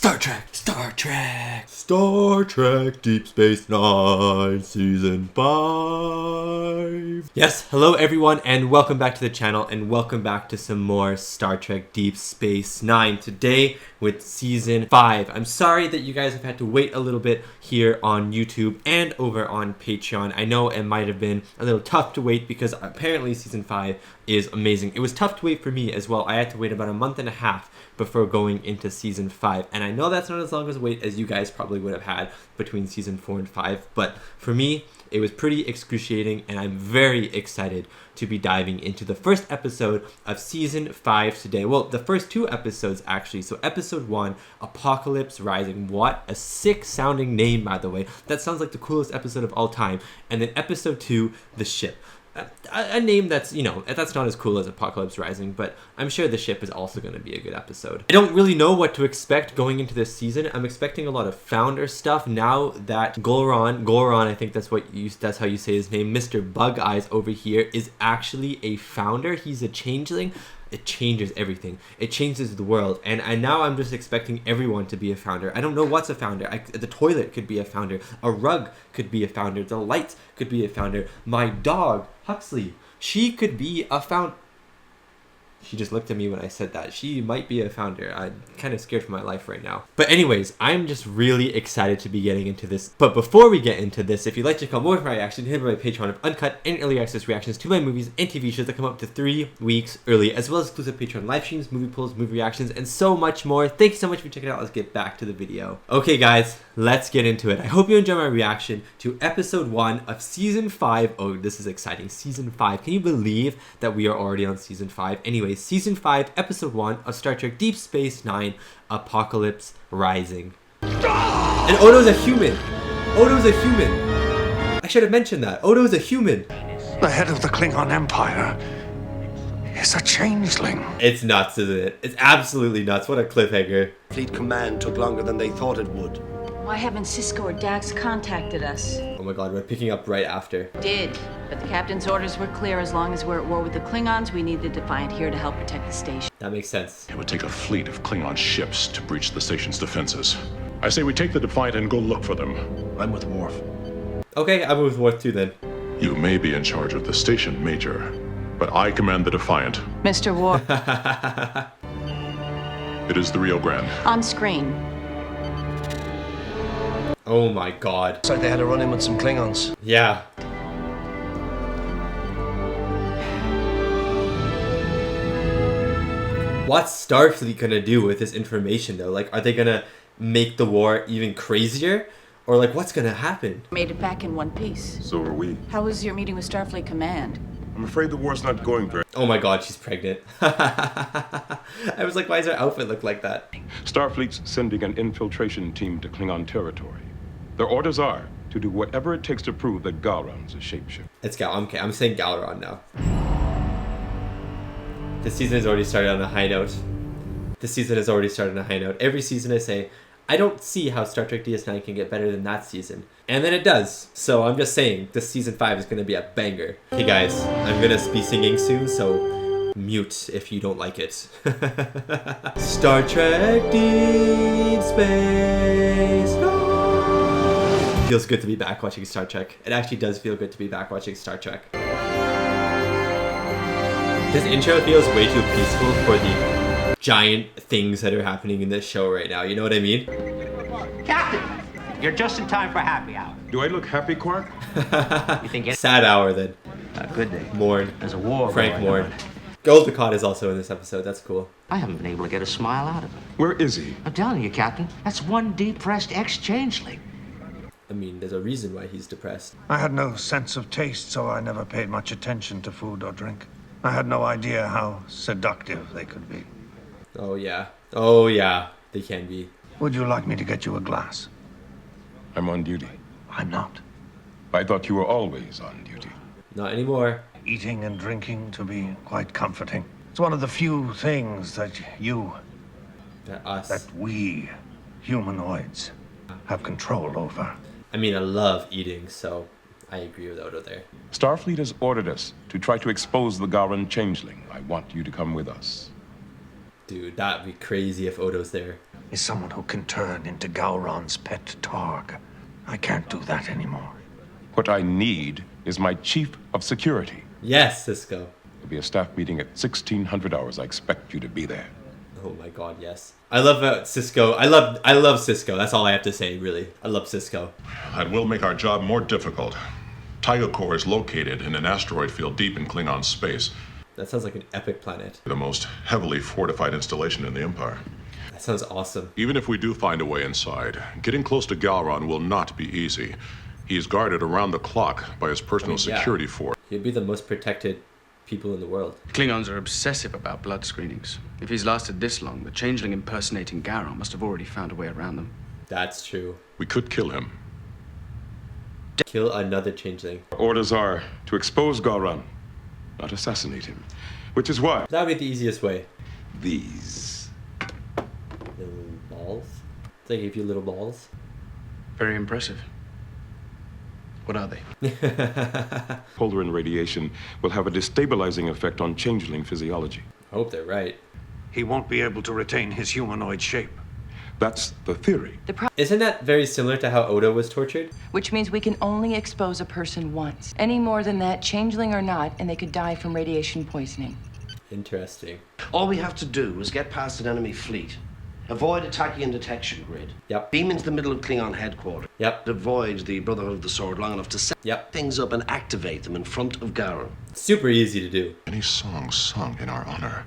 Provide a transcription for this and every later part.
Star Trek Deep Space Nine Season 5. Yes, hello everyone and welcome back to the channel and welcome back to some more Star Trek Deep Space Nine. Today with Season 5. I'm sorry that you guys have had to wait a little bit here on YouTube and over on Patreon. I know it might have been a little tough to wait because apparently Season 5 is amazing. It was tough to wait for me as well. I had to wait about a month and a half before going into Season 5. And I know that's not as long as wait as you guys probably would have had between Season 4 and 5. But for me, it was pretty excruciating and I'm very excited to be diving into the first episode of Season 5 today. Well, the first two episodes actually. So Episode 1, Apocalypse Rising. What a sick sounding name, by the way. That sounds like the coolest episode of all time. And then Episode 2, The Ship. A name that's, you know, that's not as cool as Apocalypse Rising, but I'm sure The Ship is also going to be a good episode. I don't really know what to expect going into this season. I'm expecting a lot of Founder stuff now that Goron, I think that's how you say his name, Mr. Bug Eyes over here, is actually a Founder. He's a changeling. It changes everything. It changes the world. And now I'm just expecting everyone to be a Founder. I don't know what's a Founder. The toilet could be a Founder. A rug could be a Founder. The lights could be a Founder. My dog, Huxley, she could be a Founder. She just looked at me when I said that. She might be a Founder. I'm kind of scared for my life right now. But anyways, I'm just really excited to be getting into this. But before we get into this, if you'd like to come more of my reaction, hit my Patreon of uncut and early access reactions to my movies and TV shows that come up to 3 weeks early, as well as exclusive Patreon live streams, movie polls, movie reactions, and so much more. Thank you so much for checking it out. Let's get back to the video. Okay guys, let's get into it. I hope you enjoy my reaction to Episode 1 of Season 5. Oh, this is exciting. Season 5. Can you believe that we are already on Season 5? Anyways, Season 5, Episode 1 of Star Trek Deep Space Nine, Apocalypse Rising. And Odo's a human! Odo's a human! I should have mentioned that. Odo's a human! The head of the Klingon Empire is a changeling. It's nuts, isn't it? It's absolutely nuts. What a cliffhanger. Fleet command took longer than they thought it would. Why haven't Cisco or Dax contacted us? Oh my god, we're picking up right after. Did, but the captain's orders were clear. As long as we're at war with the Klingons, we need the Defiant here to help protect the station. That makes sense. It would take a fleet of Klingon ships to breach the station's defenses. I say we take the Defiant and go look for them. I'm with Worf. Okay, I'm with Worf too then. You may be in charge of the station, Major, but I command the Defiant. Mr. Worf. It is the Rio Grande. On screen. Oh my god. Looks like they had a run-in with some Klingons. Yeah. What's Starfleet gonna do with this information though? Like, are they gonna make the war even crazier? Or like, what's gonna happen? Made it back in one piece. So are we. How was your meeting with Starfleet Command? I'm afraid the war's not going very. Oh my god, she's pregnant. I was like, why does her outfit look like that? Starfleet's sending an infiltration team to Klingon territory. Their orders are to do whatever it takes to prove that Gowron's a shapeshifter. It's okay, I'm saying Gowron now. This season has already started on a high note. Every season I say, I don't see how Star Trek DS9 can get better than that season. And then it does. So I'm just saying, this Season 5 is going to be a banger. Hey guys, I'm going to be singing soon, so mute if you don't like it. Star Trek Deep Space Nine. Feels good to be back watching Star Trek. It actually does feel good to be back watching Star Trek. This intro feels way too peaceful for the giant things that are happening in this show right now. You know what I mean? Captain, you're just in time for happy hour. Do I look happy, Quark? You think it's Sad hour then. a good day? Morn. There's a war Frank going Morn. on. Gold Dukat is also in this episode. That's cool. I haven't been able to get a smile out of him. Where is he? I'm telling you, Captain, that's one depressed ex-changeling. I mean, there's a reason why he's depressed. I had no sense of taste, so I never paid much attention to food or drink. I had no idea how seductive they could be. Oh yeah. Oh yeah. They can be. Would you like me to get you a glass? I'm on duty. I'm not. I thought you were always on duty. Not anymore. Eating and drinking to be quite comforting. It's one of the few things that we humanoids have control over. I mean, I love eating, so I agree with Odo there. Starfleet has ordered us to try to expose the Gowron changeling. I want you to come with us. Dude, that'd be crazy if Odo's there. Is someone who can turn into Gowron's pet Targ. I can't do that anymore. What I need is my chief of security. Yes, Cisco. There'll be a staff meeting at 1600 hours. I expect you to be there. Oh my god, yes. I love Cisco. I love Cisco. That's all I have to say, really. I love Cisco. That will make our job more difficult. Taiga Core is located in an asteroid field deep in Klingon space. That sounds like an epic planet. The most heavily fortified installation in the Empire. That sounds awesome. Even if we do find a way inside, getting close to Galron will not be easy. He is guarded around the clock by his personal security force. He'd be the most protected people in the world. Klingons are obsessive about blood screenings. If he's lasted this long, the changeling impersonating Gowron must have already found a way around them. That's true. We could kill him. Kill another changeling. Orders are to expose Gowron, not assassinate him. Which is why That would be the easiest way. these Little balls? They gave you little balls? Very impressive. What are they? polar radiation will have a destabilizing effect on changeling physiology. I hope they're right. He won't be able to retain his humanoid shape. That's the theory. Isn't that very similar to how Odo was tortured? Which means we can only expose a person once. Any more than that, changeling or not, and they could die from radiation poisoning. Interesting. All we have to do is get past an enemy fleet, avoid attacking a detection grid, Yep. beam into the middle of Klingon headquarters, Yep. avoid the Brotherhood of the Sword long enough to set Yep. things up and activate them in front of Gowron. Super easy to do. Any song sung in our honor.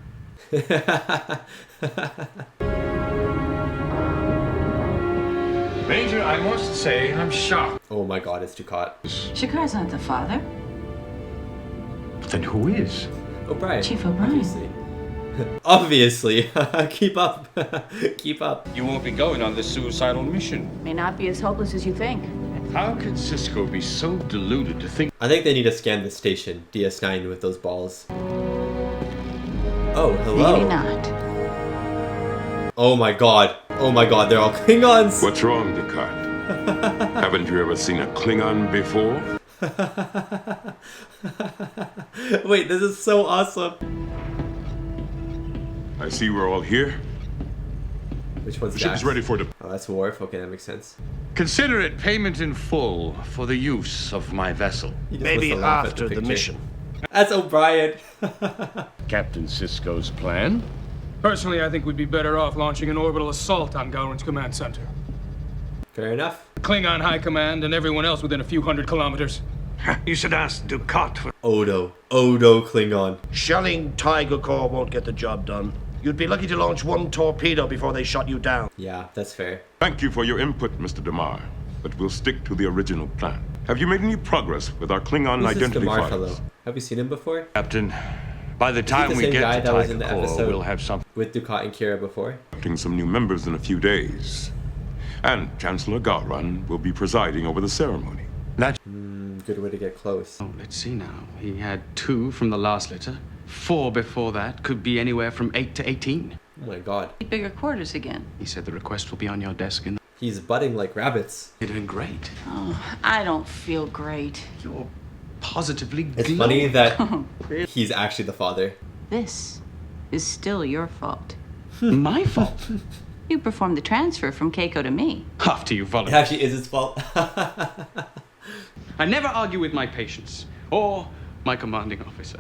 Major, I must say, I'm shocked. Oh my god, it's Dukat. Shakar's not the father. Then who is? O'Brien. Chief O'Brien. Obviously. Keep up. Keep up. You won't be going on this suicidal mission. May not be as hopeless as you think. How could Cisco be so deluded to think... I think they need to scan the station, DS9, with those balls. Oh, hello. Maybe not. Oh my god. Oh my god, they're all Klingons. What's wrong, Descartes? Haven't you ever seen a Klingon before? Wait, this is so awesome. I see we're all here. Which one's The ship is Dax? ready for Oh, that's Worf. Okay, that makes sense. Consider it payment in full for the use of my vessel. He just Maybe wants to laugh at after the picture. mission. That's O'Brien. Captain Cisco's plan? Personally, I think we'd be better off launching an orbital assault on Gowron's command center. Fair enough. Klingon High Command and everyone else within a few hundred kilometers. You should ask Dukat for... Odo. Odo Klingon. Shelling Taiga Core won't get the job done. You'd be lucky to launch one torpedo before they shot you down. Yeah, that's fair. Thank you for your input, Mr. Damar, but we'll stick to the original plan. Have you made any progress with our Klingon Who's this identity Damar files? fellow? Have you seen him before? Captain, by the time the we same guy get to that was in Taiga the Core, episode? we'll have something. With Dukat and Kira before? Accepting some new members in a few days. And Chancellor Gowron will be presiding over the ceremony. Good way to get close. Oh, let's see now. He had 2 from the last litter. 4 before that. Could be anywhere from 8 to 18. Oh my god. Bigger quarters again. He said the request will be on your desk in... He's budding like rabbits. You're doing great. Oh, I don't feel great. You're positively It's glowing. funny that he's actually the father. This is still your fault. My fault. You performed the transfer from Keiko to me. After you It volunteered. actually is his fault. I never argue with my patients or my commanding officer.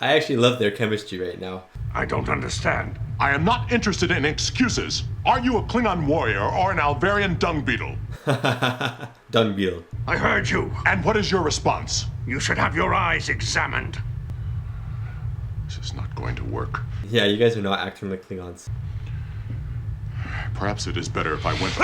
I actually love their chemistry right now. I don't understand. I am not interested in excuses. Are you a Klingon warrior or an Alvarian dung beetle? Dung beetle. I heard you. And what is your response? You should have your eyes examined. This is not going to work. Yeah, you guys are not acting like Klingons. Perhaps it is better if I went...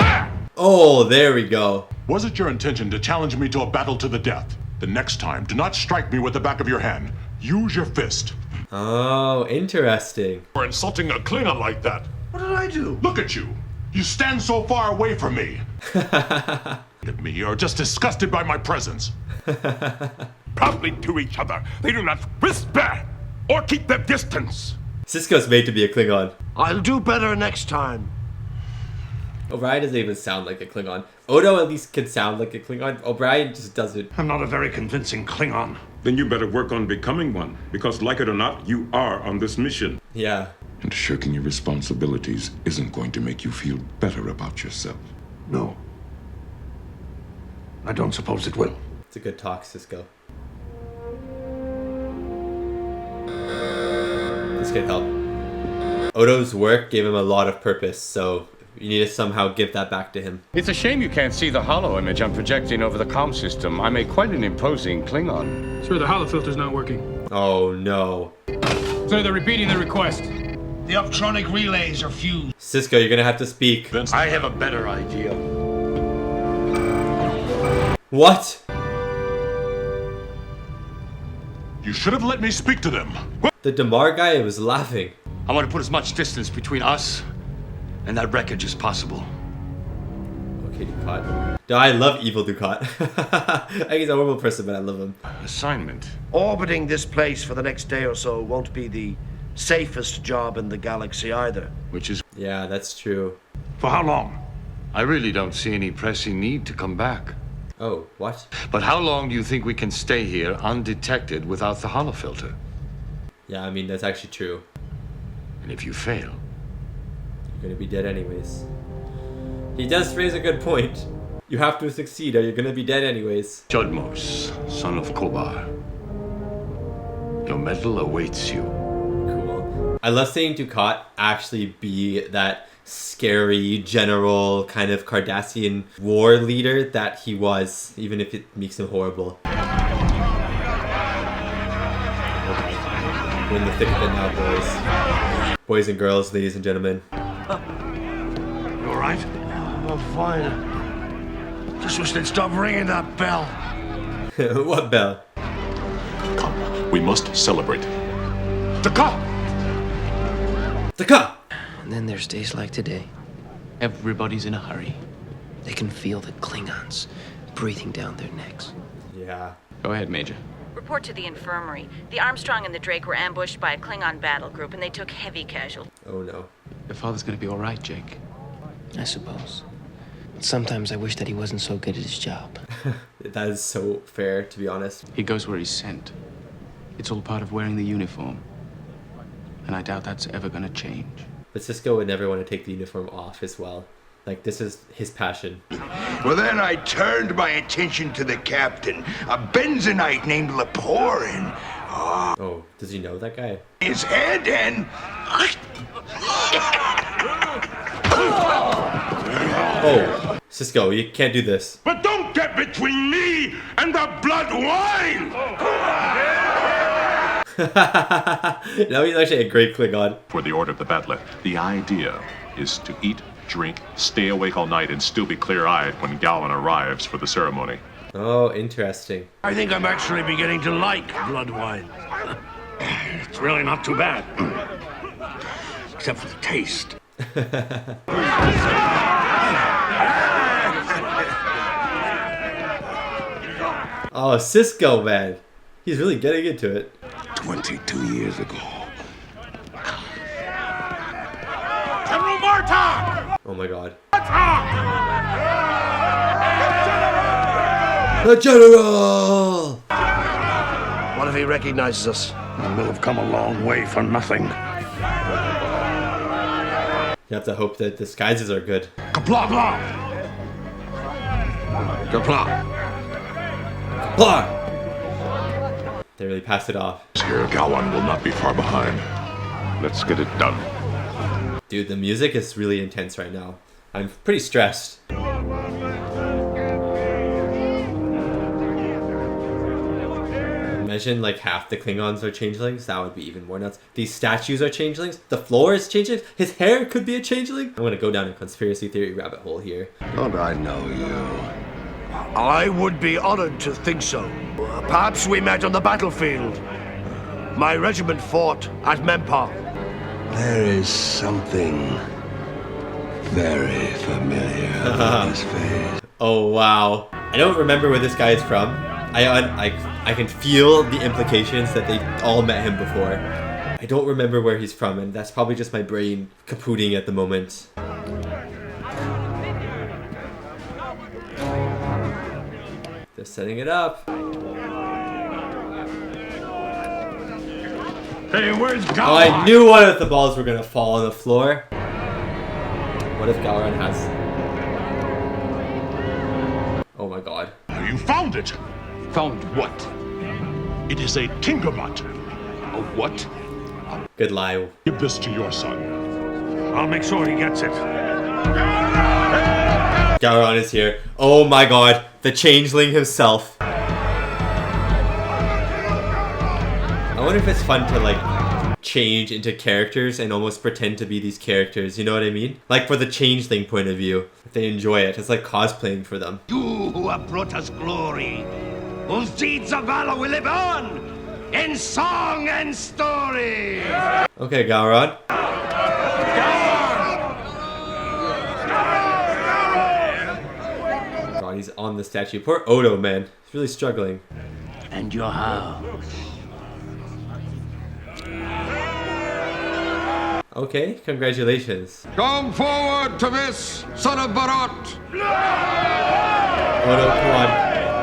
Oh, there we go. Was it your intention to challenge me to a battle to the death? The next time, do not strike me with the back of your hand. Use your fist. Oh, interesting. For insulting a Klingon like that. What did I do? Look at you. You stand so far away from me. At me, you're just disgusted by my presence. Proudly to each other, they do not whisper or keep their distance. Cisco's made to be a Klingon. I'll do better next time. O'Brien doesn't even sound like a Klingon. Odo at least can sound like a Klingon. O'Brien just doesn't. I'm not a very convincing Klingon. Then you better work on becoming one, because like it or not, you are on this mission. Yeah. And shirking your responsibilities isn't going to make you feel better about yourself. No. I don't suppose it will. It's a good talk, Cisco. This could help. Odo's work gave him a lot of purpose, so you need to somehow give that back to him. It's a shame you can't see the holo image I'm projecting over the comm system. I make quite an imposing Klingon. Sir, the holofilter's not working. Oh no. Sir, they're repeating the request. The optronic relays are fused. Cisco, you're gonna have to speak. I have a better idea. What? You should have let me speak to them. The Damar guy was laughing. I want to put as much distance between us and that wreckage as possible. Okay, Ducat. I love evil Ducat. He's a horrible person, but I love him. Assignment. Orbiting this place for the next day or so won't be the safest job in the galaxy either. Which is... Yeah, that's true. For how long? I really don't see any pressing need to come back. Oh, what? But how long do you think we can stay here undetected without the holofilter? Yeah, I mean, that's actually true. And if you fail... You're gonna be dead anyways. He does raise a good point. You have to succeed or you're gonna be dead anyways. Jodmos, son of Kobar. Your medal awaits you. Cool. I love seeing Ducat actually be that scary general kind of Cardassian war leader that he was, even if it makes him horrible. We're in the thick of it now, boys. Boys and girls, ladies and gentlemen. You alright? I'm fine. Just wish they'd stop ringing that bell. What bell? Come, we must celebrate. The cop! The cop! And then there's days like today. Everybody's in a hurry. They can feel the Klingons breathing down their necks. Yeah. Go ahead, Major. Report to the infirmary. The Armstrong and the Drake were ambushed by a Klingon battle group, and they took heavy casualties. Oh no. Your father's gonna be all right, Jake. I suppose. But sometimes I wish that he wasn't so good at his job. That is so fair, to be honest. He goes where he's sent. It's all part of wearing the uniform. And I doubt that's ever gonna change. But Cisco would never want to take the uniform off as well. Like, this is his passion. Well, then I turned my attention to the captain, a Benzonite named Leporin. Oh, does he know that guy? His head and... Oh, Cisco, you can't do this. But don't get between me and the blood wine! No, he's actually a great Klingon. For the order of the battler, the idea is to eat, drink, stay awake all night, and still be clear-eyed when Gowron arrives for the ceremony. Oh, interesting. I think I'm actually beginning to like blood wine. It's really not too bad. Except for the taste. Oh, Cisco, man. He's really getting into it. 22 years ago. General Martok! Oh my god. The General! What if he recognizes us? We'll have come a long way for nothing. You have to hope that disguises are good. Kapla blah! Kapla! Blah! They really passed it off. Here, Gowron will not be far behind. Let's get it done. Dude, the music is really intense right now. I'm pretty stressed. Imagine like half the Klingons are changelings. That would be even more nuts. These statues are changelings. The floor is changelings. His hair could be a changeling. I'm gonna go down a conspiracy theory rabbit hole here. Don't I know you? I would be honored to think so. Perhaps we met on the battlefield. My regiment fought at Mempar. There is something very familiar about his face. Oh wow. I don't remember where this guy is from. I can feel the implications that they all met him before. I don't remember where he's from, and that's probably just my brain kapooting at the moment. They're setting it up. Hey, where's Gowron? Oh, I knew one of the balls were gonna fall on the floor. What if Gowron has... Oh my god. You found it. Found what? It is a Tinkermutt. A what? Good lie. Give this to your son. I'll make sure he gets it. Gowron is here. Oh my god. The changeling himself. I wonder if it's fun to like change into characters and almost pretend to be these characters, you know what I mean? Like for the changeling point of view, if they enjoy it, it's like cosplaying for them. You who have brought us glory, whose deeds of valor will live on in song and story. Okay, Gowron. God, he's on the statue. Poor Odo, man. He's really struggling. And your house. Okay, congratulations. Come forward to this, son of Barot. Odo, come on.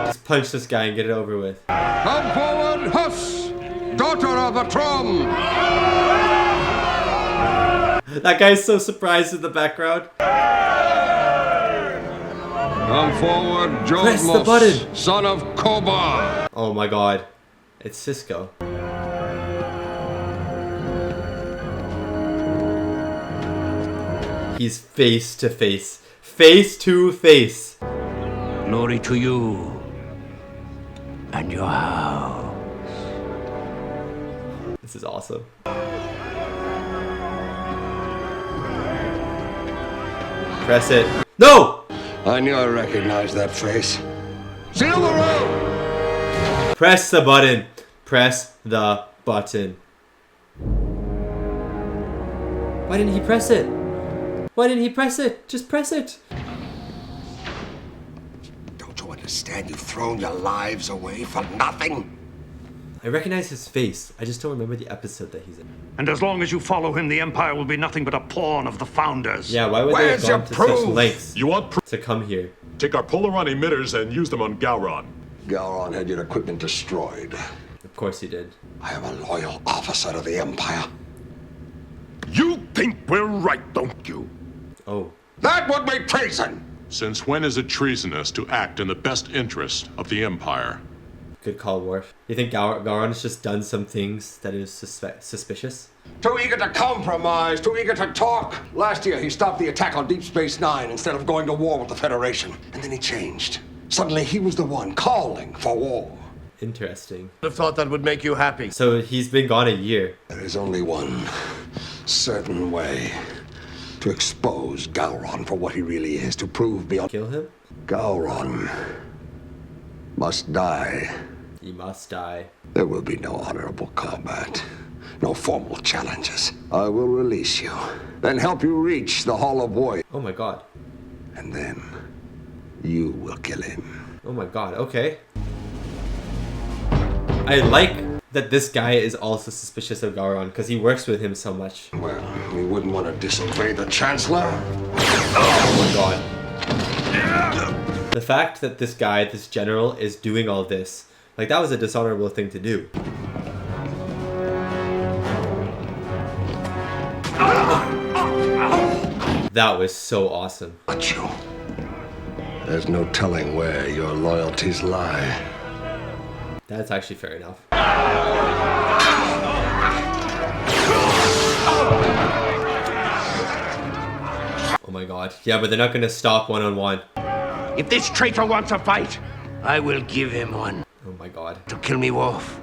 Just punch this guy and get it over with. Come forward, Huss, daughter of Atrom. That guy's so surprised in the background. Come forward, Press the button. Jodmos, son of Koba. Oh my god. It's Cisco. He's face to face. Face to face. Glory to you. And your house. This is awesome. Press it. No! I knew I recognized that face. Seal the road! Press the button. Press the button. Why didn't he press it? Why didn't he press it? Just press it. Don't you understand? You've thrown your lives away for nothing. I recognize his face. I just don't remember the episode that he's in. And as long as you follow him, the Empire will be nothing but a pawn of the Founders. Yeah, why would they have gone to such lengths You want proof? to come here? Take our Polaron emitters and use them on Gowron. Gowron had your equipment destroyed. Of course he did. I am a loyal officer of the Empire. You think we're right, don't you? Oh. That would be treason! Since when is it treasonous to act in the best interest of the Empire? Good call, Worf. You think Gowron has just done some things that is suspicious? Too eager to compromise, too eager to talk. Last year, he stopped the attack on Deep Space Nine instead of going to war with the Federation. And then he changed. Suddenly, he was the one calling for war. Interesting. I thought that would make you happy. So he's been gone a year. There is only one certain way to expose Gowron for what he really is, to prove beyond... Kill him? Gowron must die. He must die. There will be no honorable combat, no formal challenges. I will release you, then help you reach the Hall of Warriors. Oh my god. And then you will kill him. Oh my god, okay. I like that this guy is also suspicious of Gowron because he works with him so much. Well, we wouldn't want to disobey the Chancellor. Oh my god. The fact that this guy, this general, is doing all this, like that was a dishonorable thing to do. That was so awesome. But you. There's no telling where your loyalties lie. That's actually fair enough. Oh my god. Yeah, but they're not gonna stop one-on-one. If this traitor wants a fight, I will give him one. Oh my god. To kill me, Worf,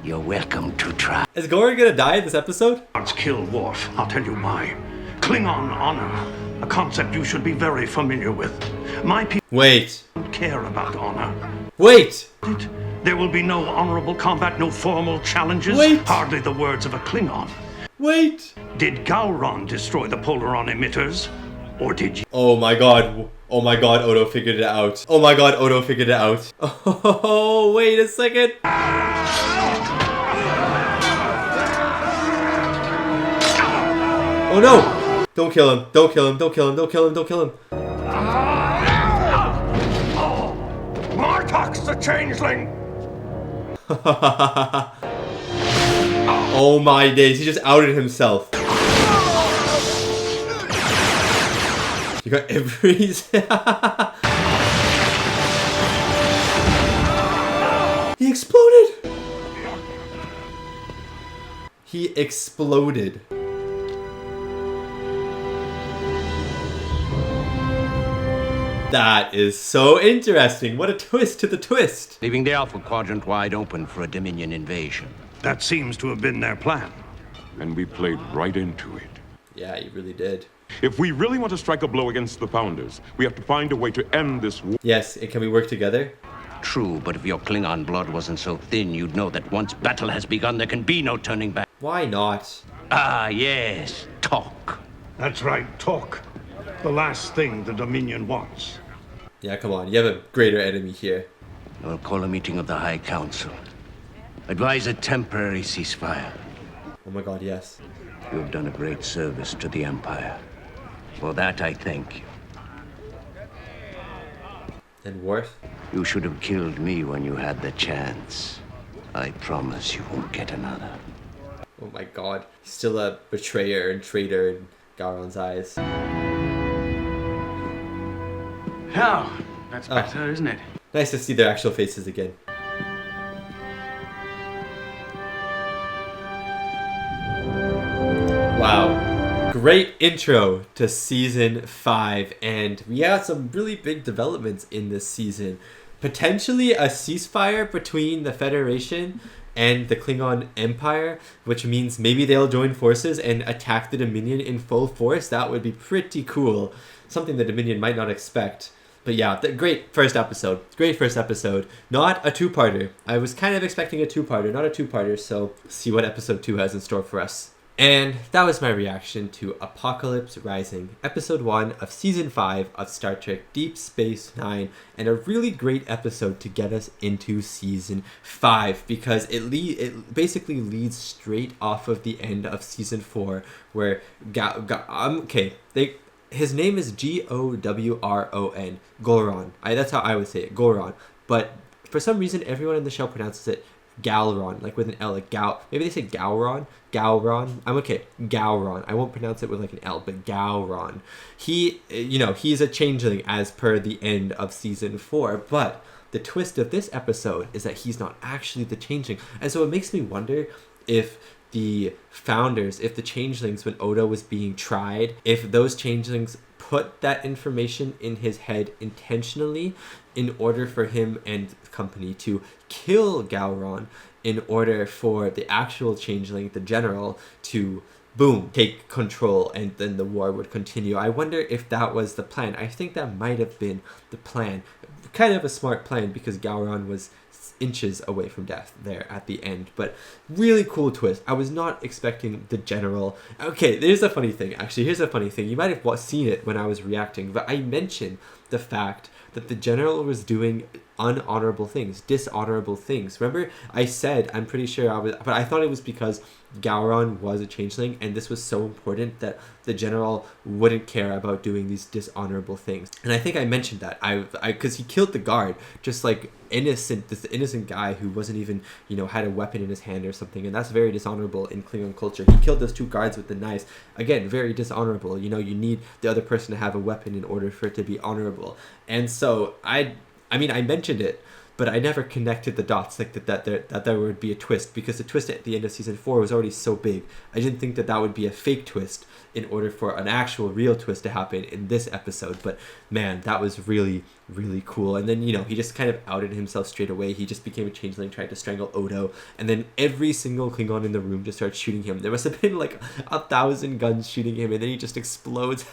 you're welcome to try. Is Gowron gonna die in this episode? Let's kill Worf. I'll tell you why. Klingon honor, a concept you should be very familiar with. My people Wait. don't care about honor. Wait! There will be no honorable combat, no formal challenges. Wait. Hardly the words of a Klingon. Wait! Did Gowron destroy the Polaron emitters? Or did you? Oh my god. Oh my god, Odo figured it out. Oh my god, Odo figured it out. Oh, wait a second. Oh no! Don't kill him. Don't kill him. Don't kill him. Don't kill him. Don't kill him. Martox the Changeling! Oh my days, he just outed himself. You got every... He exploded! He exploded. That is so interesting. What a twist to the twist. Leaving the Alpha Quadrant wide open for a Dominion invasion. That seems to have been their plan. And we played right into it. Yeah, you really did. If we really want to strike a blow against the Founders, we have to find a way to end this war. Yes, and can we work together? True, but if your Klingon blood wasn't so thin, you'd know that once battle has begun, there can be no turning back. Why not? Ah, yes. Talk. That's right, talk. The last thing the Dominion wants. Yeah, come on. You have a greater enemy here. We'll call a meeting of the High Council. Advise a temporary ceasefire. Oh my god, yes. You've done a great service to the Empire. For that, I thank you. And Worf? You should have killed me when you had the chance. I promise you won't get another. Oh my god. He's still a betrayer and traitor in Gowron's eyes. Now, that's better, isn't it? Nice to see their actual faces again. Wow. Great intro to season 5, and we had some really big developments in this season. Potentially a ceasefire between the Federation and the Klingon Empire, which means maybe they'll join forces and attack the Dominion in full force. That would be pretty cool. Something the Dominion might not expect. But yeah, great first episode. Great first episode. Not a two-parter. I was kind of expecting a two-parter, not a two-parter, so see what episode 2 has in store for us. And that was my reaction to Apocalypse Rising, episode 1 of season 5 of Star Trek Deep Space Nine, and a really great episode to get us into season 5, because it basically leads straight off of the end of season 4, where his name is Gowron, Goron. That's how I would say it, Goron. But for some reason, everyone in the show pronounces it Galron, like with an L, like Gal. Maybe they say Gowron. I'm okay. Gowron. I won't pronounce it with like an L, but Gowron. He's a changeling as per the end of season 4. But the twist of this episode is that he's not actually the changeling, and so it makes me wonder if the Founders, if the changelings, when Odo was being tried, if those changelings put that information in his head intentionally in order for him and company to kill Gowron, in order for the actual changeling, the general, to boom, take control, and then the war would continue. I wonder if that was the plan. I think that might have been the plan. Kind of a smart plan, because Gowron was inches away from death there at the end. But really cool twist. I was not expecting the general. Okay, here's a funny thing. Actually, here's a funny thing. You might have seen it when I was reacting, but I mentioned the fact that the general was doing unhonorable things, dishonorable things. Remember, I said, I'm pretty sure but I thought it was because Gowron was a changeling, and this was so important that the general wouldn't care about doing these dishonorable things. And I think I mentioned that because he killed the guard, just like this innocent guy who wasn't even, had a weapon in his hand or something, and that's very dishonorable in Klingon culture. He killed those 2 guards with the knives. Again, very dishonorable. You need the other person to have a weapon in order for it to be honorable. And so I mentioned it, but I never connected the dots, like that there would be a twist, because the twist at the end of season 4 was already so big. I didn't think that would be a fake twist in order for an actual real twist to happen in this episode. But man, that was really, really cool. And then, he just kind of outed himself straight away. He just became a changeling, tried to strangle Odo, and then every single Klingon in the room just started shooting him. There must have been like 1,000 guns shooting him, and then he just explodes.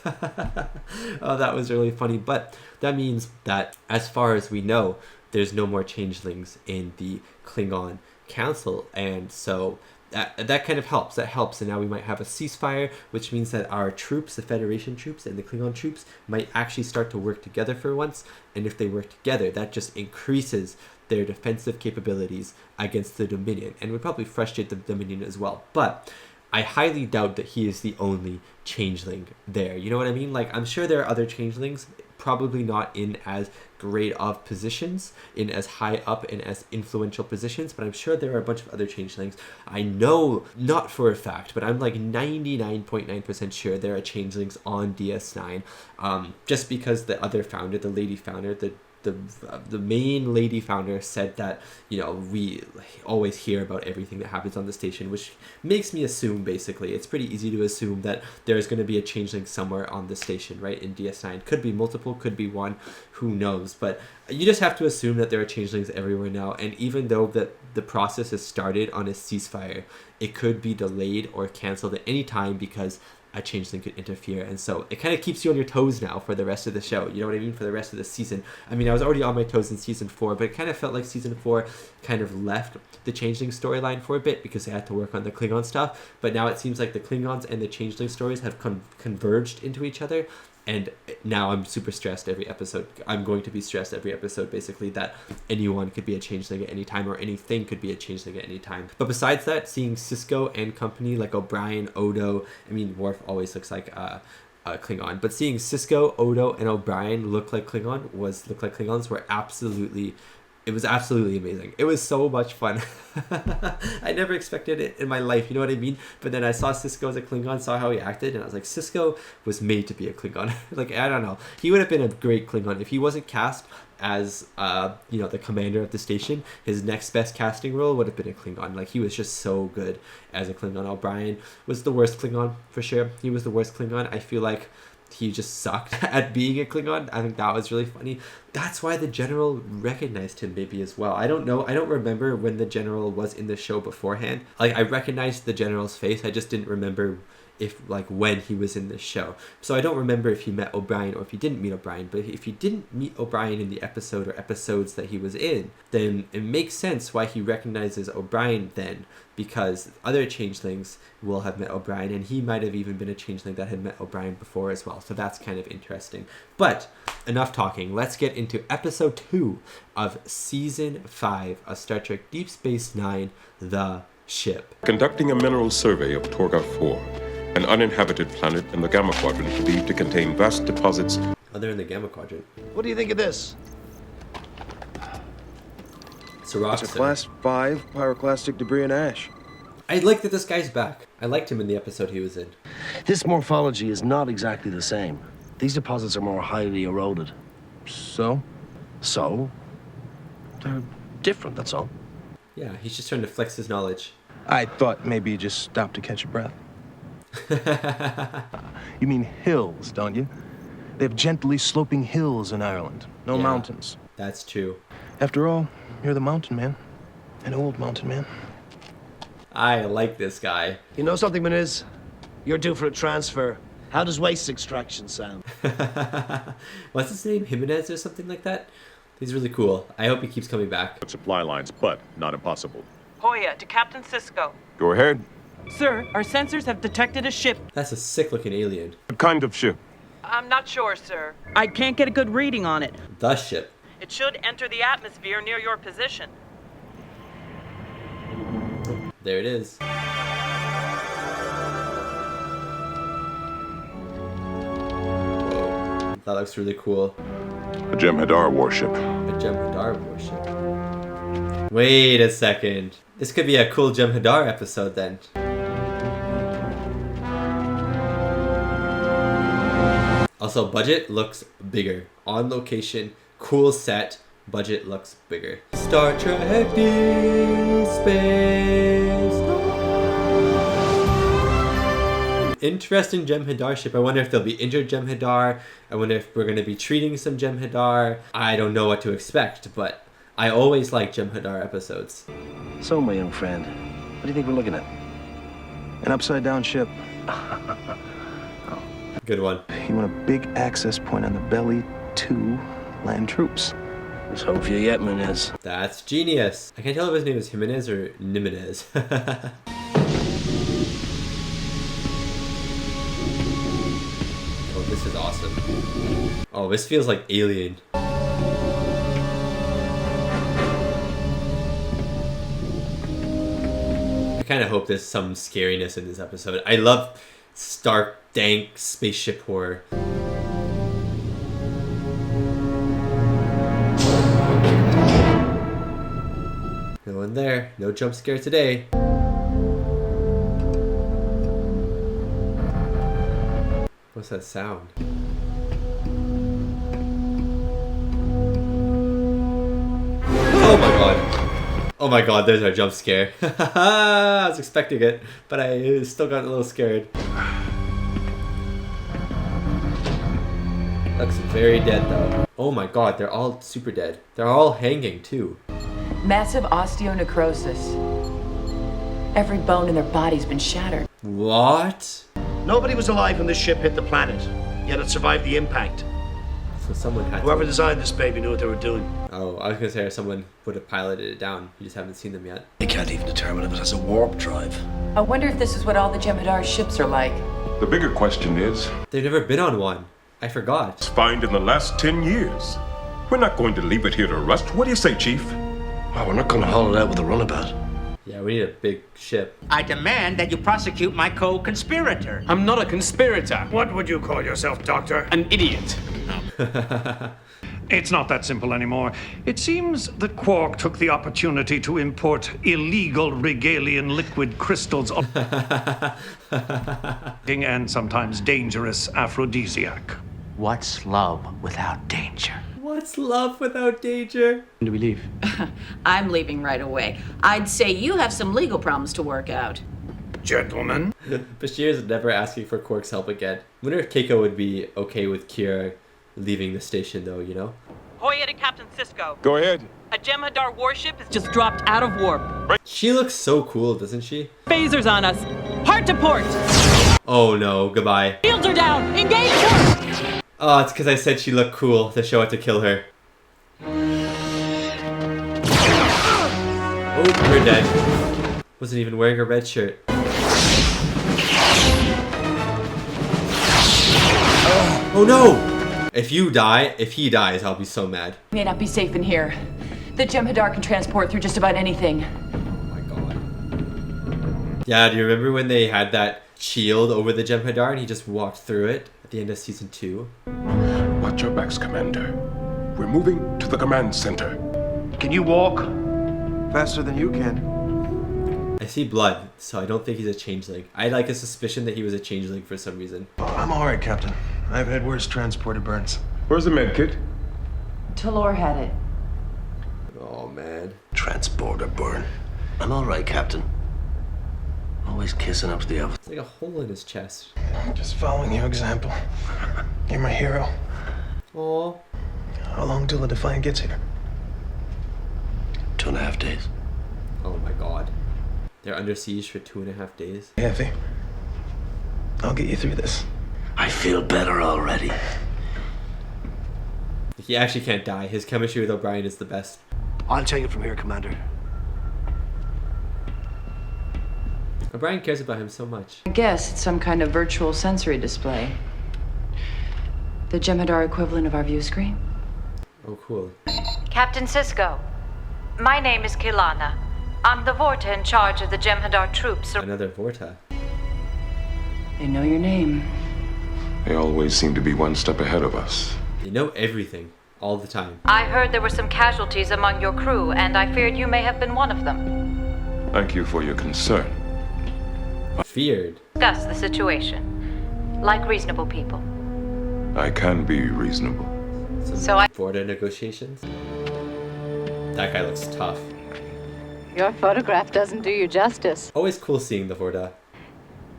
Oh, that was really funny. But that means that, as far as we know, there's no more changelings in the Klingon Council, and so that kind of helps. That helps, and now we might have a ceasefire, which means that our troops, the Federation troops and the Klingon troops, might actually start to work together for once. And if they work together, that just increases their defensive capabilities against the Dominion, and would probably frustrate the Dominion as well. But I highly doubt that he is the only changeling there. You know what I mean? Like, I'm sure there are other changelings probably not in as great of positions, in as high up and as influential positions, but I'm sure there are a bunch of other changelings. I know, not for a fact, but I'm like 99.9% sure there are changelings on DS9, just because the other founder, the lady founder, the main lady founder said that, you know, we always hear about everything that happens on the station, which makes me assume, basically, it's pretty easy to assume that there's going to be a changeling somewhere on the station, right, in DS9. Could be multiple, could be one, who knows, but you just have to assume that there are changelings everywhere now, and even though that the process has started on a ceasefire, it could be delayed or canceled at any time because a changeling could interfere, and so it kind of keeps you on your toes now for the rest of the show, you know what I mean, for the rest of the season. I mean, I was already on my toes in season 4, but it kind of felt like season 4 kind of left the changeling storyline for a bit because they had to work on the Klingon stuff, but now it seems like the Klingons and the changeling stories have converged into each other. And now I'm super stressed every episode. I'm going to be stressed every episode, basically, that anyone could be a changeling at any time, or anything could be a changeling at any time. But besides that, seeing Cisco and company, like O'Brien, Odo, I mean, Worf always looks like Klingon, but seeing Cisco, Odo, and O'Brien look like Klingons were absolutely... It was absolutely amazing. It was so much fun. I never expected it in my life, you know what I mean? But then I saw Cisco as a Klingon, saw how he acted, and I was like, Cisco was made to be a Klingon. Like, I don't know. He would have been a great Klingon. If he wasn't cast as, you know, the commander of the station, his next best casting role would have been a Klingon. Like, he was just so good as a Klingon. O'Brien was the worst Klingon, for sure. He was the worst Klingon. I feel like he just sucked at being a Klingon. I think that was really funny. That's why the general recognized him maybe as well. I don't know. I don't remember when the general was in the show beforehand. Like, I recognized the general's face. I just didn't remember if, like, when he was in the show. So I don't remember if he met O'Brien or if he didn't meet O'Brien. But if he didn't meet O'Brien in the episode or episodes that he was in, then it makes sense why he recognizes O'Brien then, because other changelings will have met O'Brien, and he might have even been a changeling that had met O'Brien before as well. So that's kind of interesting. But enough talking. Let's get into episode 2 of season 5 of Star Trek Deep Space Nine, The Ship. Conducting a mineral survey of Torga 4, an uninhabited planet in the Gamma Quadrant believed to contain vast deposits. Oh, they're in the Gamma Quadrant. What do you think of this? It's a rock. It's a class 5 pyroclastic debris and ash. I like that this guy's back. I liked him in the episode he was in. This morphology is not exactly the same. These deposits are more highly eroded. So? So? They're different, that's all. Yeah, he's just trying to flex his knowledge. I thought maybe you just stopped to catch your breath. You mean hills, don't you? They have gently sloping hills in Ireland. No mountains. That's true. After all, you're the mountain man. An old mountain man. I like this guy. You know something, Meniz? You're due for a transfer. How does waste extraction sound? What's his name? Jimenez or something like that? He's really cool. I hope he keeps coming back. Supply lines, but not impossible. Hoya, to Captain Cisco. Go ahead. Sir, our sensors have detected a ship. That's a sick-looking alien. What kind of ship? I'm not sure, sir. I can't get a good reading on it. The ship. It should enter the atmosphere near your position. There it is. Whoa. That looks really cool. A Jem'Hadar warship. A Jem'Hadar warship. Wait a second. This could be a cool Jem'Hadar episode then. Also, budget looks bigger. On location, cool set, budget looks bigger. Star Trek Deep Space Nine. Interesting Jem'Hadar ship. I wonder if there'll be injured Jem'Hadar. I wonder if we're going to be treating some Jem'Hadar. I don't know what to expect, but I always like Jem'Hadar episodes. So, my young friend, what do you think we're looking at? An upside-down ship. Good one. You want a big access point on the belly to land troops. There's hope for you yet, Meniz. That's genius. I can't tell if his name is Jimenez or Nimenez. Oh, this is awesome. Oh, this feels like Alien. I kind of hope there's some scariness in this episode. I love stark, dank spaceship horror. Down there. No jump scare today. What's that sound? Oh my god. Oh my god, there's our jump scare. I was expecting it, but I still got a little scared. Looks very dead though. Oh my god, they're all super dead. They're all hanging too. Massive osteonecrosis. Every bone in their body's been shattered. What? Nobody was alive when this ship hit the planet, yet it survived the impact. So someone had Whoever to... designed this baby knew what they were doing. Oh, I was gonna say someone would have piloted it down. You just haven't seen them yet. They can't even determine if it has a warp drive. I wonder if this is what all the Jem'Hadar's ships are like. The bigger question is... They've never been on one. I forgot. It's found in the last 10 years. We're not going to leave it here to rust. What do you say, Chief? Well, we're not going to haul it out with a runabout. Yeah, we need a big ship. I demand that you prosecute my co-conspirator. I'm not a conspirator. What would you call yourself, Doctor? An idiot. It's not that simple anymore. It seems that Quark took the opportunity to import illegal regalian liquid crystals and sometimes dangerous aphrodisiac. What's love without danger? What's love without danger? When do we leave? I'm leaving right away. I'd say you have some legal problems to work out. Gentlemen. Bashir's never asking for Quark's help again. I wonder if Keiko would be okay with Kira leaving the station though, you know? Hoya to Captain Sisko. Go ahead. A Jem'Hadar warship has just dropped out of warp. She looks so cool, doesn't she? Phasers on us. Hard to port. Oh no, goodbye. Shields are down. Engage her. Oh, it's because I said she looked cool to show it to kill her. Oh, we're dead. Wasn't even wearing a red shirt. Oh no! If he dies, I'll be so mad. May not be safe in here. The Jem'Hadar can transport through just about anything. Oh my god. Yeah, do you remember when they had that shield over the Jem'Hadar and he just walked through it at the end of season 2? Watch your backs, Commander. We're moving to the command center. Can you walk? Faster than you can. I see blood, so I don't think he's a changeling. I had like a suspicion that he was a changeling for some reason. I'm alright, Captain. I've had worse transporter burns. Where's the med kit? Talor had it. Oh man. Transporter burn. I'm alright, Captain. Always kissing up to the elf. It's like a hole in his chest. I'm just following your example. You're my hero. Aww. How long till the Defiant gets here? 2.5 days. Oh my god. They're under siege for 2.5 days. Heavy. I'll get you through this. I feel better already. He actually can't die. His chemistry with O'Brien is the best. I'll take it from here, Commander. O'Brien cares about him so much. I guess it's some kind of virtual sensory display. The Jem'Hadar equivalent of our view screen. Oh, cool. Captain Sisko, my name is Kilana. I'm the Vorta in charge of the Jem'Hadar troops. Another Vorta. They know your name. They always seem to be one step ahead of us. They know everything, all the time. I heard there were some casualties among your crew, and I feared you may have been one of them. Thank you for your concern. Feared? Discuss the situation, like reasonable people. I can be reasonable. So I... Vorta negotiations? That guy looks tough. Your photograph doesn't do you justice. Always cool seeing the Vorta.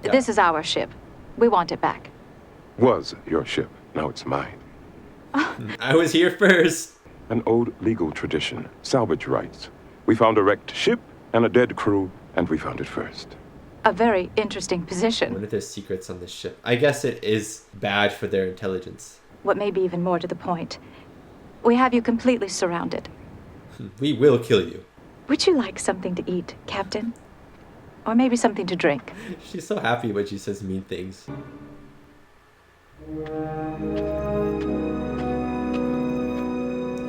Yeah. This is our ship. We want it back. Was your ship. Now it's mine. I was here first. An old legal tradition. Salvage rights. We found a wrecked ship and a dead crew, and we found it first. A very interesting I position. wonder if there's secrets on this ship. I guess it is bad for their intelligence. What may be even more to the point, we have you completely surrounded. We will kill you. Would you like something to eat, Captain? Or maybe something to drink? She's so happy when she says mean things.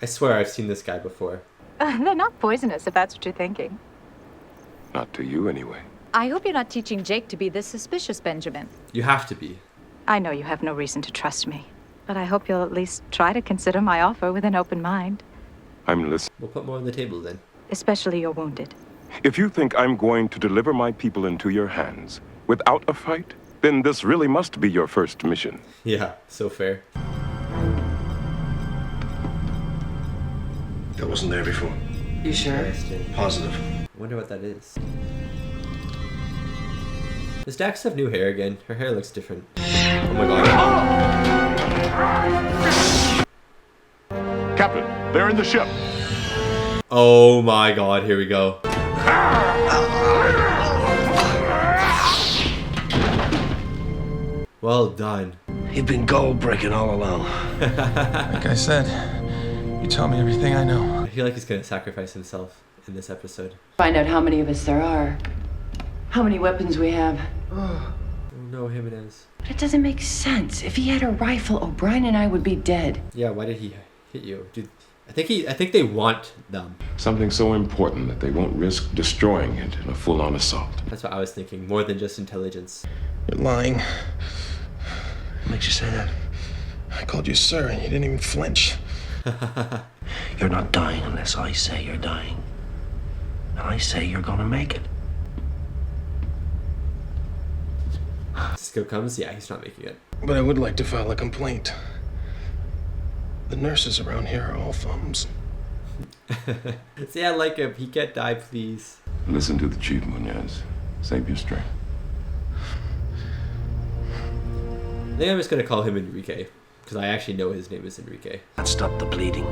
I swear I've seen this guy before. They're not poisonous, if that's what you're thinking. Not to you, anyway. I hope you're not teaching Jake to be this suspicious, Benjamin. You have to be. I know you have no reason to trust me, but I hope you'll at least try to consider my offer with an open mind. I'm listening. We'll put more on the table then. Especially your wounded. If you think I'm going to deliver my people into your hands without a fight, then this really must be your first mission. Yeah, so fair. That wasn't there before. You sure? Positive. I wonder what that is. Does Dax have new hair again? Her hair looks different. Oh my god. Captain, they're in the ship. Oh my god, here we go. Well done. You've been gold breaking all along. Like I said, you tell me everything I know. I feel like he's gonna sacrifice himself in this episode. Find out how many of us there are. How many weapons we have. Oh no, Jimenez. But it doesn't make sense. If he had a rifle, O'Brien and I would be dead. Yeah, why did he hit you? Dude, I think they want them. Something so important that they won't risk destroying it in a full-on assault. That's what I was thinking. More than just intelligence. You're lying. What makes you say that? I called you sir and you didn't even flinch. You're not dying unless I say you're dying. And I say you're gonna make it. Cisco comes? Yeah, he's not making it. But I would like to file a complaint. The nurses around here are all thumbs. See, I like him. He can't die, please. Listen to the chief, Munoz. Save your strength. I think I'm just gonna call him Enrique, because I actually know his name is Enrique. And stop the bleeding.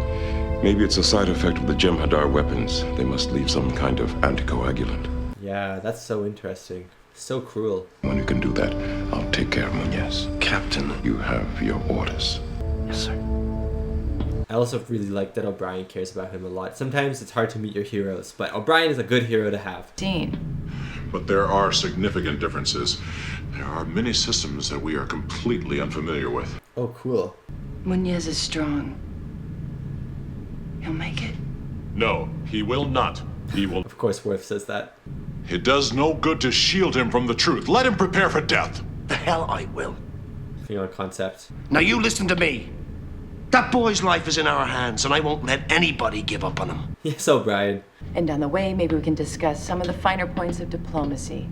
Maybe it's a side effect of the Jem'Hadar weapons. They must leave some kind of anticoagulant. Yeah, that's so interesting. So cruel. When you can do that, I'll take care of Munoz. Captain. You have your orders. Yes, sir. I also really like that O'Brien cares about him a lot. Sometimes it's hard to meet your heroes, but O'Brien is a good hero to have. Dean. But there are significant differences. There are many systems that we are completely unfamiliar with. Oh, cool. Munoz is strong. He'll make it. No, he will not. He will. Of course, Worf says that. It does no good to shield him from the truth. Let him prepare for death. The hell I will. You know, concept. Now you listen to me. That boy's life is in our hands, and I won't let anybody give up on him. Yes, O'Brien. And on the way, maybe we can discuss some of the finer points of diplomacy.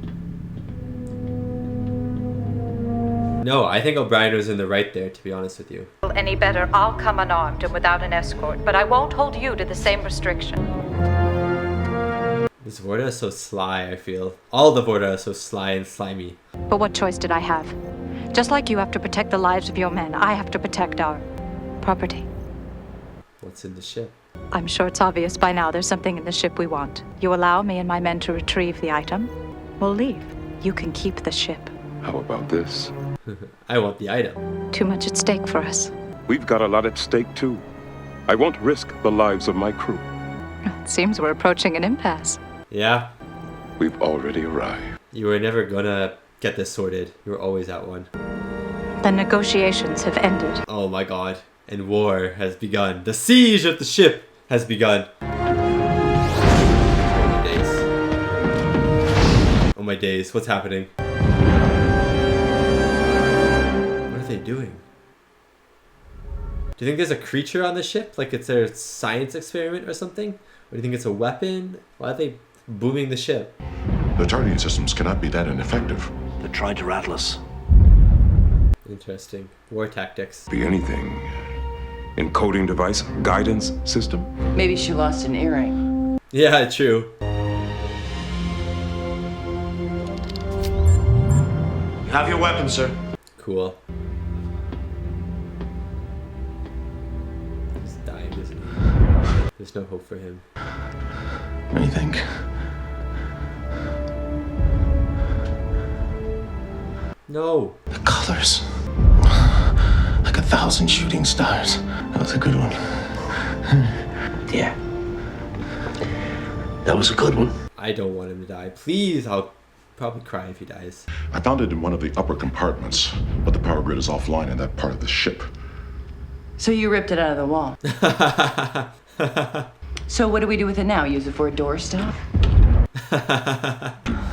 No, I think O'Brien was in the right there, to be honest with you. Any better, I'll come unarmed and without an escort, but I won't hold you to the same restriction. This Vorta is so sly, I feel. All the Vorta are so sly and slimy. But what choice did I have? Just like you have to protect the lives of your men, I have to protect our property. What's in the ship? I'm sure it's obvious by now there's something in the ship we want. You allow me and my men to retrieve the item, we'll leave. You can keep the ship. How about this? I want the item. Too much at stake for us. We've got a lot at stake, too. I won't risk the lives of my crew. It seems we're approaching an impasse. Yeah. We've already arrived. You were never gonna get this sorted. You were always at one. The negotiations have ended. Oh my god. And war has begun. The siege of the ship has begun. Oh my days. Oh my days. What's happening? What are they doing? Do you think there's a creature on the ship? Like it's a science experiment or something? Or do you think it's a weapon? Why are they booming the ship? The targeting systems cannot be that ineffective. They're trying to rattle us. Interesting. War tactics. Be anything. Encoding device, guidance system. Maybe she lost an earring. Yeah, true. You have your weapon, sir. Cool. He's dying, isn't he? There's no hope for him. What do you think? No. The colors. Like 1,000 shooting stars. That was a good one. Yeah. That was a good one. I don't want him to die. Please, I'll probably cry if he dies. I found it in one of the upper compartments, but the power grid is offline in that part of the ship. So you ripped it out of the wall. So what do we do with it now? Use it for a doorstop?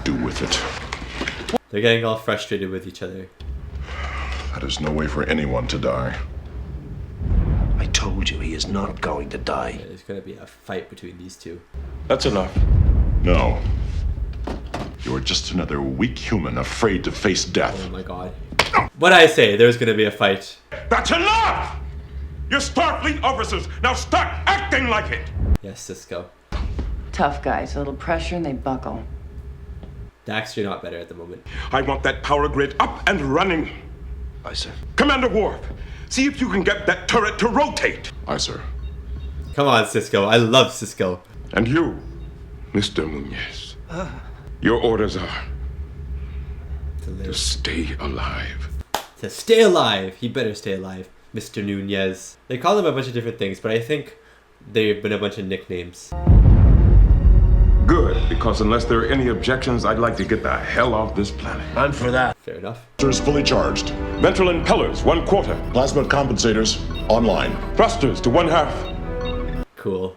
Do with it. They're getting all frustrated with each other. That is no way for anyone to die. I told you he is not going to die. There's gonna be a fight between these two. That's enough. No. You are just another weak human afraid to face death. Oh my god. What'd I say? There's gonna be a fight. That's enough! You're Starfleet officers. Now start acting like it! Yes, Cisco. Tough guys, a little pressure and they buckle. Dax, you're not better at the moment. I want that power grid up and running. Aye, sir. Commander Worf, see if you can get that turret to rotate. Aye, sir. Come on, Cisco. I love Cisco. And you, Mr. Munez. Your orders are to stay alive. To stay alive. He better stay alive, Mr. Nunez. They call him a bunch of different things, but I think they've been a bunch of nicknames. Good, because unless there are any objections, I'd like to get the hell off this planet. I'm for that. Fair enough. Thrusters fully charged. Ventral impellers, 1/4. Plasma compensators online. Thrusters to 1/2. Cool.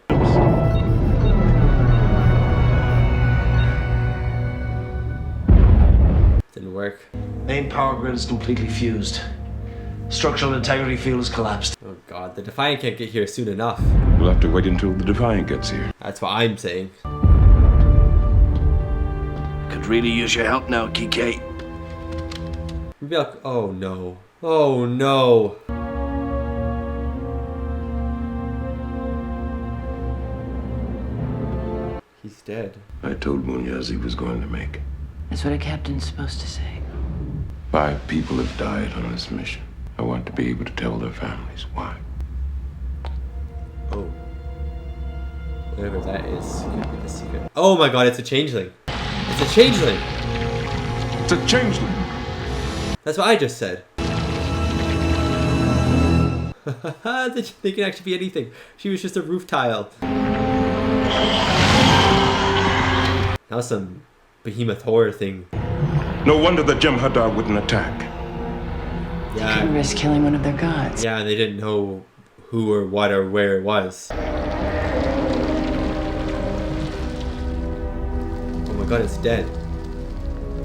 Didn't work. Main power grid is completely fused. Structural integrity field has collapsed. Oh god, the Defiant can't get here soon enough. We'll have to wait until the Defiant gets here. That's what I'm saying. Could really use your help now, Kike. Maybe I'll... Oh no. Oh no. He's dead. I told Munez he was going to make it. That's what a captain's supposed to say. 5 people have died on this mission. I want to be able to tell their families why. Oh. Whatever that is, could be the secret. Oh my god, it's a changeling. It's a changeling. It's a changeling. That's what I just said. They can actually be anything. She was just a roof tile. Now some behemoth horror thing. No wonder the Jem'Hadar wouldn't attack. Yeah. Couldn't risk killing one of their gods. Yeah, and they didn't know who or what or where it was. Oh my god, it's dead.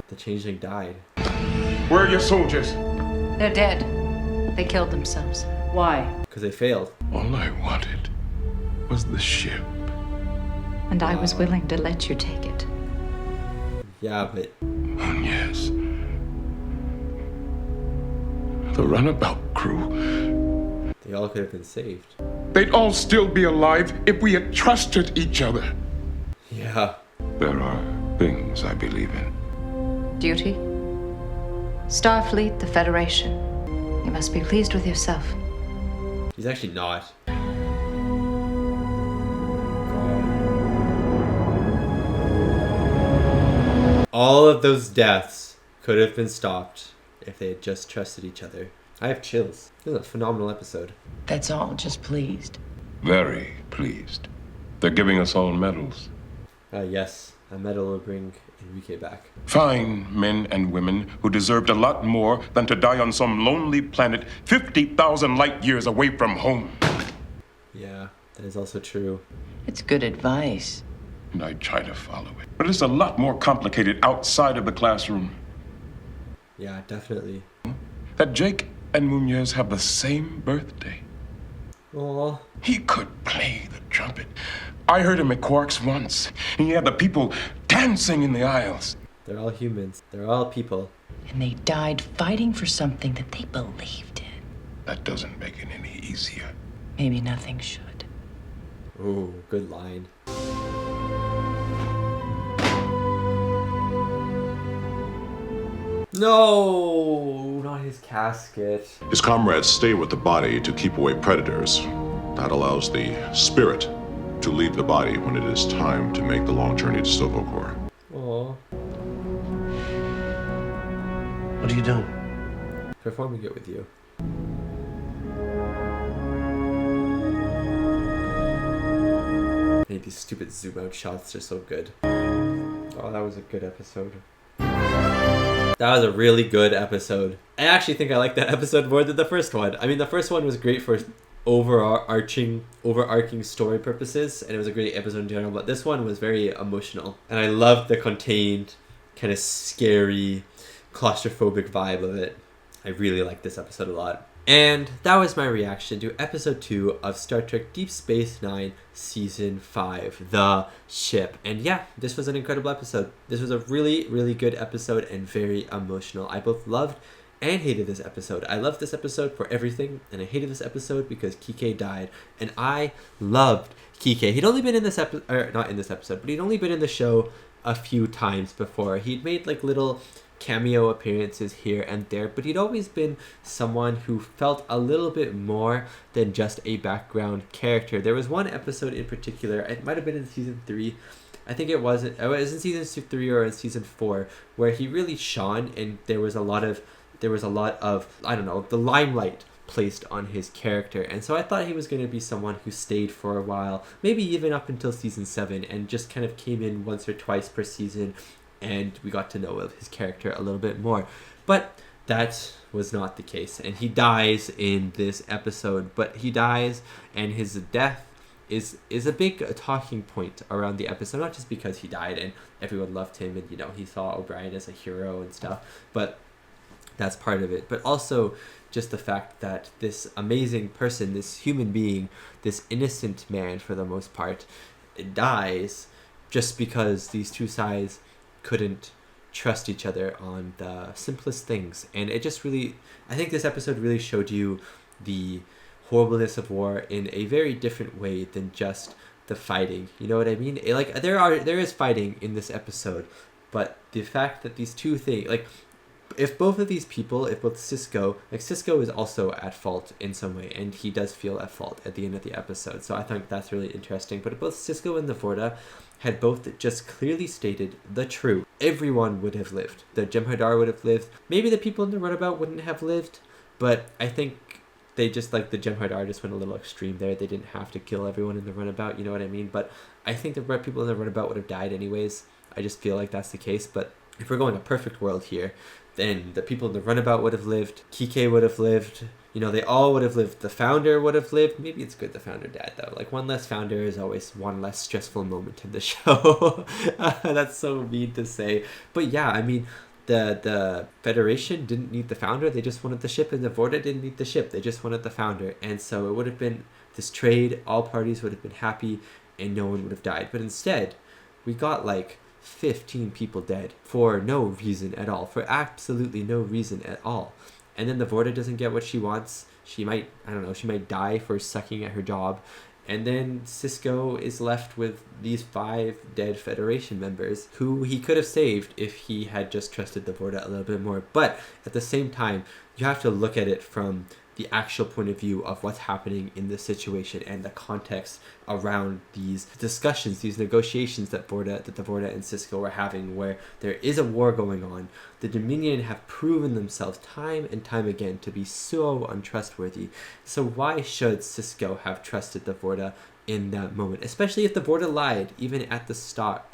The changeling died. Where are your soldiers? They're dead. They killed themselves. Why? Because they failed. All I wanted was the ship. And I was willing to let you take it. Yeah, but... Yes. The runabout crew. They all could have been saved. They'd all still be alive if we had trusted each other. Yeah. There are things I believe in. Duty? Starfleet, the Federation. You must be pleased with yourself. He's actually not. All of those deaths could have been stopped if they had just trusted each other. I have chills. This is a phenomenal episode. That's all, just pleased. Very pleased. They're giving us all medals. Yes, a medal will bring Enrique back. Fine men and women who deserved a lot more than to die on some lonely planet 50,000 light years away from home. Yeah, that is also true. It's good advice. And I try to follow it. But it's a lot more complicated outside of the classroom. Yeah, definitely. That Jake and Munez have the same birthday. Aww. He could play the trumpet. I heard him at Quark's once, and he had the people dancing in the aisles. They're all humans. They're all people. And they died fighting for something that they believed in. That doesn't make it any easier. Maybe nothing should. Ooh, good line. No, not his casket. His comrades stay with the body to keep away predators. That allows the spirit to leave the body when it is time to make the long journey to Sovokor. Aww. What are you doing? Performing it with you. Hey, these stupid zoom out shots are so good. Oh, that was a good episode. That was a really good episode. I actually think I like that episode more than the first one. I mean, the first one was great for overarching story purposes, and it was a great episode in general, but this one was very emotional. And I loved the contained, kind of scary, claustrophobic vibe of it. I really liked this episode a lot. And that was my reaction to episode 2 of Star Trek Deep Space Nine Season 5, The Ship. And yeah, this was an incredible episode. This was a really, really good episode and very emotional. I both loved and hated this episode. I loved this episode for everything, and I hated this episode because Kike died. And I loved Kike. He'd only been in this episode, or not in this episode, but he'd only been in the show a few times before. He'd made like little cameo appearances here and there, but he'd always been someone who felt a little bit more than just a background character. There was one episode in particular, it might have been in season 3, I think it was in season 3 or in season 4, where he really shone, and there was a lot of I don't know, the limelight placed on his character. And so I thought he was going to be someone who stayed for a while, maybe even up until season 7, and just kind of came in once or twice per season, and we got to know of his character a little bit more. But that was not the case, and he dies in this episode. But he dies, and his death is a big talking point around the episode, not just because he died and everyone loved him and, you know, he saw O'Brien as a hero and stuff, but that's part of it, but also just the fact that this amazing person, this human being, this innocent man for the most part, dies just because these two sides couldn't trust each other on the simplest things. And it just really, I think this episode really showed you the horribleness of war in a very different way than just the fighting. You know what I mean? There is fighting in this episode, but the fact that these two things, like, if both of these people, if both Cisco is also at fault in some way, and he does feel at fault at the end of the episode, so I think that's really interesting. But if both Cisco and the Vorta had both just clearly stated the truth, everyone would have lived. The Jem'Hadar would have lived. Maybe the people in the runabout wouldn't have lived, but I think they just, like, the Jem'Hadar just went a little extreme there. They didn't have to kill everyone in the runabout, you know what I mean? But I think the people in the runabout would have died anyways. I just feel like that's the case. But if we're going a perfect world here, then the people in the runabout would have lived. Kike would have lived. You know, they all would have lived. The founder would have lived. Maybe it's good the founder died, though. Like, one less founder is always one less stressful moment in the show. That's so mean to say. But yeah, I mean, the Federation didn't need the founder. They just wanted the ship, and the Vorta didn't need the ship. They just wanted the founder. And so it would have been this trade. All parties would have been happy, and no one would have died. But instead, we got, like, 15 people dead for no reason at all, for absolutely no reason at all. And then the Vorta doesn't get what she wants. She might, I don't know, she might die for sucking at her job. And then Cisco is left with these 5 dead Federation members who he could have saved if he had just trusted the Vorta a little bit more. But at the same time, you have to look at it from the actual point of view of what's happening in this situation and the context around these discussions, these negotiations that the Vorta and Cisco are having, where there is a war going on. The Dominion have proven themselves time and time again to be so untrustworthy. So why should Cisco have trusted the Vorta in that moment, especially if the Vorta lied even at the start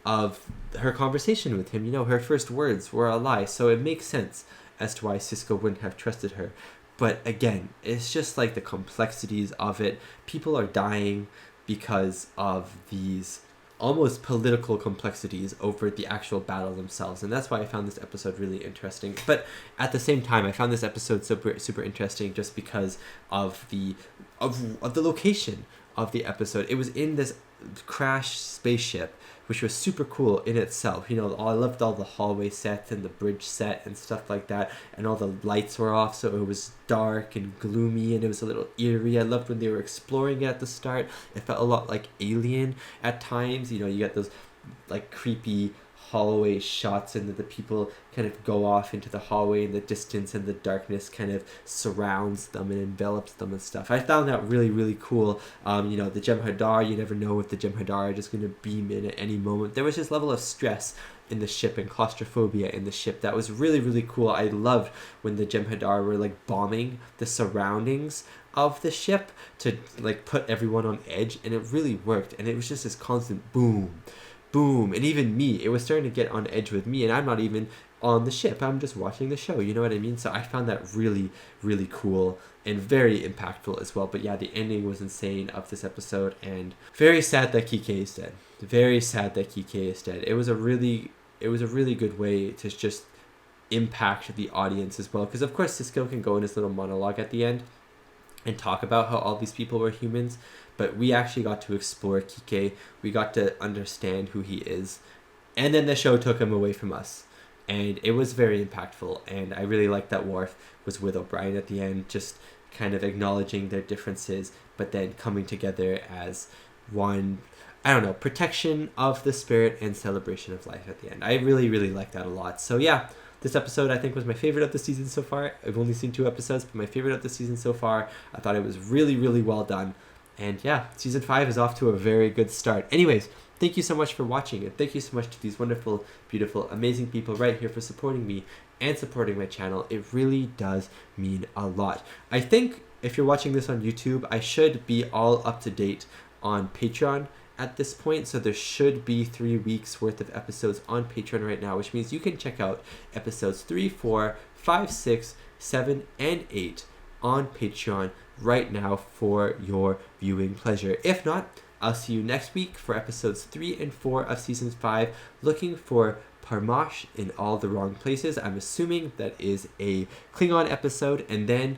of her conversation with him? You know, her first words were a lie, so it makes sense as to why Cisco wouldn't have trusted her. But again, it's just like the complexities of it. People are dying because of these almost political complexities over the actual battle themselves. And that's why I found this episode really interesting. But at the same time, I found this episode super interesting just because of the location of the episode. It was in this crashed spaceship, which was super cool in itself. You know, I loved all the hallway sets and the bridge set and stuff like that, and all the lights were off, so it was dark and gloomy, and it was a little eerie. I loved when they were exploring it at the start. It felt a lot like Alien at times. You know, you get those like creepy hallway shots, and the people kind of go off into the hallway in the distance, and the darkness kind of surrounds them and envelops them and stuff. I found that really cool. You know, the Jem'Hadar, you never know if the Jem'Hadar are just going to beam in at any moment. There was this level of stress in the ship and claustrophobia in the ship that was really cool. I loved when the Jem'Hadar were like bombing the surroundings of the ship to like put everyone on edge, and it really worked. And it was just this constant boom, and even me, it was starting to get on edge with me, and I'm not even on the ship, I'm just watching the show, you know what I mean? So I found that really cool and very impactful as well. But yeah, the ending was insane of this episode, and very sad that Kike is dead. Very sad that Kike is dead. It was a really good way to just impact the audience as well, because of course Sisko can go in his little monologue at the end and talk about how all these people were humans, but we actually got to explore Kike. We got to understand who he is, and then the show took him away from us, and it was very impactful. And I really liked that Worf was with O'Brien at the end, just kind of acknowledging their differences, but then coming together as one, I don't know, protection of the spirit and celebration of life at the end. I really, really like that a lot. So yeah, this episode I think was my favorite of the season so far. I've only seen 2 episodes, but my favorite of the season so far. I thought it was really, really well done. And yeah, season 5 is off to a very good start. Anyways, thank you so much for watching, and thank you so much to these wonderful, beautiful, amazing people right here for supporting me and supporting my channel. It really does mean a lot. I think if you're watching this on YouTube, I should be all up to date on Patreon at this point, so there should be 3 weeks worth of episodes on Patreon right now, which means you can check out episodes 3, 4, 5, 6, 7, and 8 on Patreon right now for your viewing pleasure. If not, I'll see you next week for episodes 3 and 4 of season 5, looking for Parmash in all the wrong places. I'm assuming that is a Klingon episode, and then ...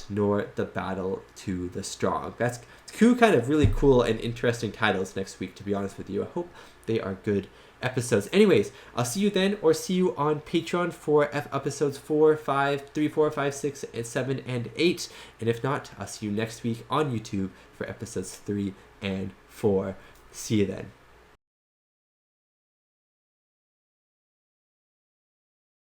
nor the battle to the strong. That's 2 kind of really cool and interesting titles next week, to be honest with you. I hope they are good episodes. Anyways, I'll see you then, or see you on Patreon for episodes 4, 5, 3, 4, 5, 6, and 7, and 8. And if not, I'll see you next week on YouTube for episodes 3 and 4. See you then.